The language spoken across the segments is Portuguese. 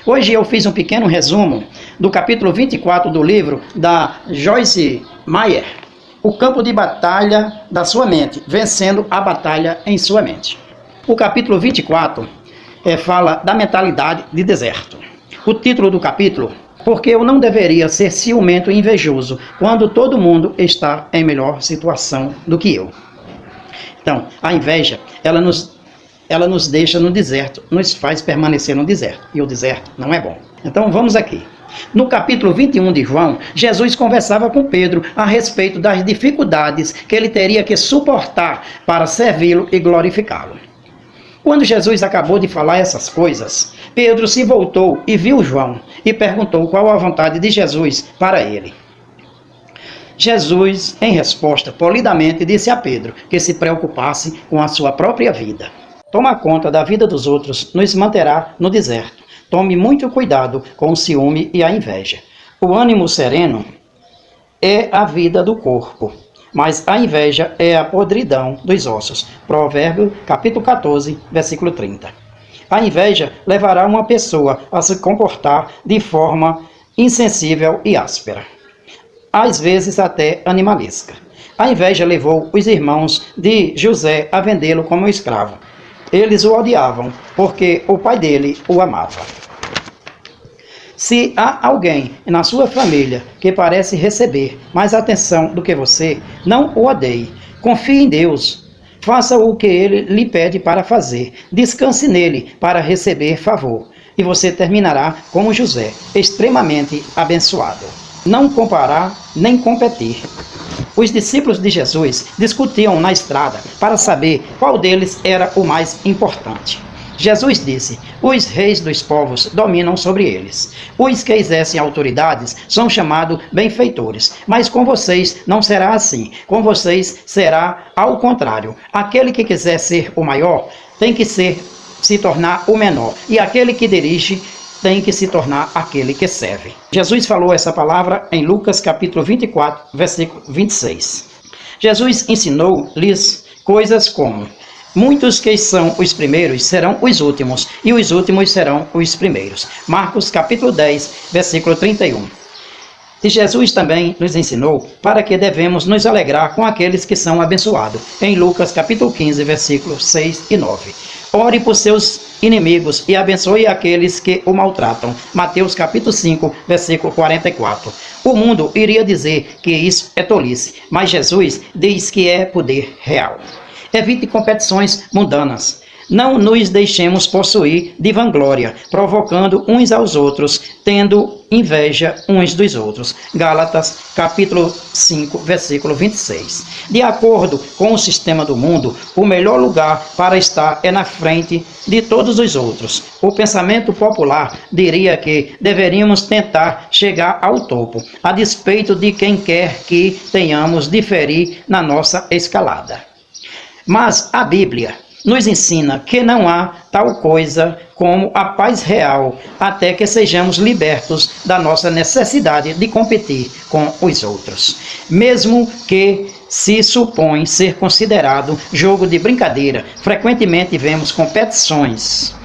Hoje eu fiz um pequeno resumo do capítulo 24 do livro da Joyce Meyer, O Campo de Batalha da Sua Mente, Vencendo a Batalha em Sua Mente. O capítulo 24 fala da mentalidade de deserto. O título do capítulo: Porque eu não deveria ser ciumento e invejoso quando todo mundo está em melhor situação do que eu. Então, a inveja, ela nos deixa no deserto, nos faz permanecer no deserto. E o deserto não é bom. Então, vamos aqui. No capítulo 21 de João, Jesus conversava com Pedro a respeito das dificuldades que ele teria que suportar para servi-lo e glorificá-lo. Quando Jesus acabou de falar essas coisas, Pedro se voltou e viu João e perguntou qual a vontade de Jesus para ele. Jesus, em resposta, polidamente disse a Pedro que se preocupasse com a sua própria vida. Tomar conta da vida dos outros nos manterá no deserto. Tome muito cuidado com o ciúme e a inveja. O ânimo sereno é a vida do corpo, mas a inveja é a podridão dos ossos. Provérbios, capítulo 14, versículo 30. A inveja levará uma pessoa a se comportar de forma insensível e áspera, às vezes até animalesca. A inveja levou os irmãos de José a vendê-lo como escravo. Eles o odiavam, porque o pai dele o amava. Se há alguém na sua família que parece receber mais atenção do que você, não o odeie. Confie em Deus. Faça o que ele lhe pede para fazer. Descanse nele para receber favor. E você terminará como José, extremamente abençoado. Não comparar nem competir. Os discípulos de Jesus discutiam na estrada para saber qual deles era o mais importante. Jesus disse: os reis dos povos dominam sobre eles. Os que exercem autoridades são chamados benfeitores. Mas com vocês não será assim. Com vocês será ao contrário. Aquele que quiser ser o maior tem que se tornar o menor. E aquele que dirige tem que se tornar aquele que serve. Jesus falou essa palavra em Lucas capítulo 24, versículo 26. Jesus ensinou-lhes coisas como: muitos que são os primeiros serão os últimos, e os últimos serão os primeiros. Marcos capítulo 10, versículo 31. E Jesus também nos ensinou para que devemos nos alegrar com aqueles que são abençoados, em Lucas capítulo 15, versículos 6 e 9. Ore por seus inimigos e abençoe aqueles que o maltratam. Mateus capítulo 5, versículo 44. O mundo iria dizer que isso é tolice, mas Jesus diz que é poder real. Evite competições mundanas. Não nos deixemos possuir de vanglória, provocando uns aos outros, tendo inveja uns dos outros. Gálatas, capítulo 5, versículo 26. De acordo com o sistema do mundo, o melhor lugar para estar é na frente de todos os outros. O pensamento popular diria que deveríamos tentar chegar ao topo, a despeito de quem quer que tenhamos diferir na nossa escalada. Mas a Bíblia nos ensina que não há tal coisa como a paz real até que sejamos libertos da nossa necessidade de competir com os outros. Mesmo que se supõe ser considerado jogo de brincadeira, frequentemente vemos competições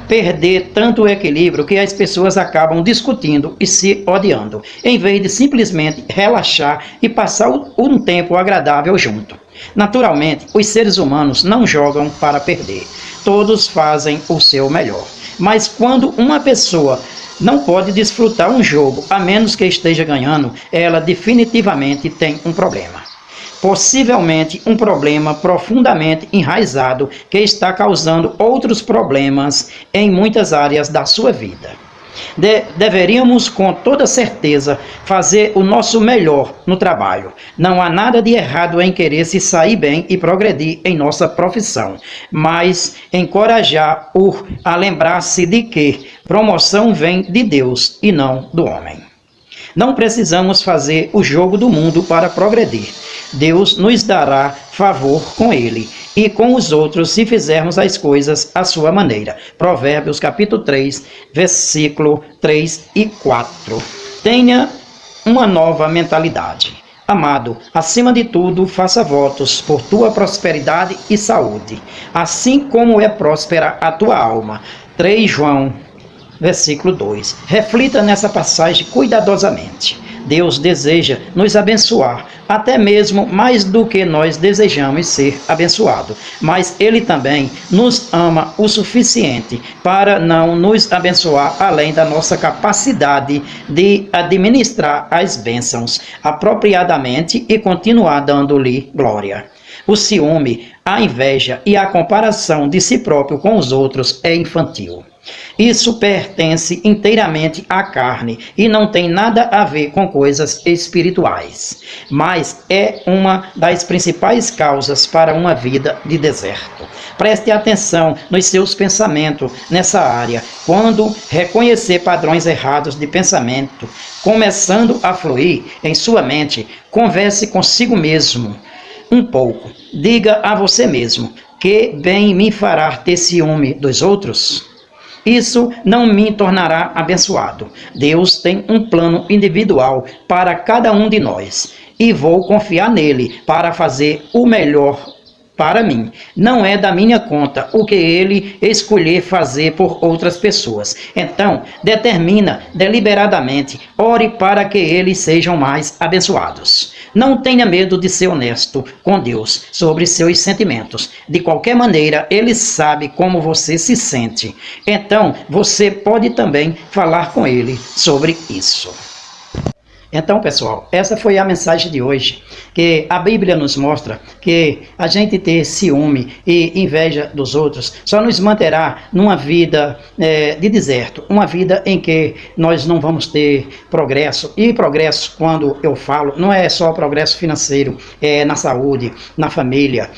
perder tanto o equilíbrio que as pessoas acabam discutindo e se odiando, em vez de simplesmente relaxar e passar um tempo agradável junto. Naturalmente, os seres humanos não jogam para perder. Todos fazem o seu melhor. Mas quando uma pessoa não pode desfrutar um jogo, a menos que esteja ganhando, ela definitivamente tem um problema. Possivelmente um problema profundamente enraizado que está causando outros problemas em muitas áreas da sua vida. Deveríamos com toda certeza fazer o nosso melhor no trabalho. Não há nada de errado em querer se sair bem e progredir em nossa profissão, mas encorajar-o a lembrar-se de que promoção vem de Deus e não do homem. Não precisamos fazer o jogo do mundo para progredir. Deus nos dará favor com ele e com os outros se fizermos as coisas à sua maneira. Provérbios capítulo 3, versículo 3 e 4. Tenha uma nova mentalidade. Amado, acima de tudo, faça votos por tua prosperidade e saúde, assim como é próspera a tua alma. 3 João versículo 2. Reflita nessa passagem cuidadosamente. Deus deseja nos abençoar, até mesmo mais do que nós desejamos ser abençoados. Mas Ele também nos ama o suficiente para não nos abençoar além da nossa capacidade de administrar as bênçãos apropriadamente e continuar dando-lhe glória. O ciúme, a inveja e a comparação de si próprio com os outros é infantil. Isso pertence inteiramente à carne e não tem nada a ver com coisas espirituais, mas é uma das principais causas para uma vida de deserto. Preste atenção nos seus pensamentos nessa área. Quando reconhecer padrões errados de pensamento começando a fluir em sua mente, converse consigo mesmo um pouco. Diga a você mesmo: que bem me fará ter ciúme dos outros? Isso não me tornará abençoado. Deus tem um plano individual para cada um de nós e vou confiar nele para fazer o melhor para mim. Não é da minha conta o que ele escolher fazer por outras pessoas. Então, determina deliberadamente, ore para que eles sejam mais abençoados. Não tenha medo de ser honesto com Deus sobre seus sentimentos. De qualquer maneira, Ele sabe como você se sente. Então, você pode também falar com Ele sobre isso. Então, pessoal, essa foi a mensagem de hoje, que a Bíblia nos mostra que a gente ter ciúme e inveja dos outros só nos manterá numa vida de deserto, uma vida em que nós não vamos ter progresso. E progresso, quando eu falo, não é só progresso financeiro, é na saúde, na família,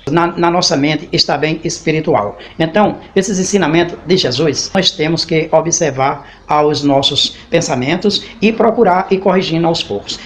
na nossa mente está bem espiritual. Então, esses ensinamentos de Jesus, nós temos que observar aos nossos pensamentos e procurar ir corrigindo aos poucos.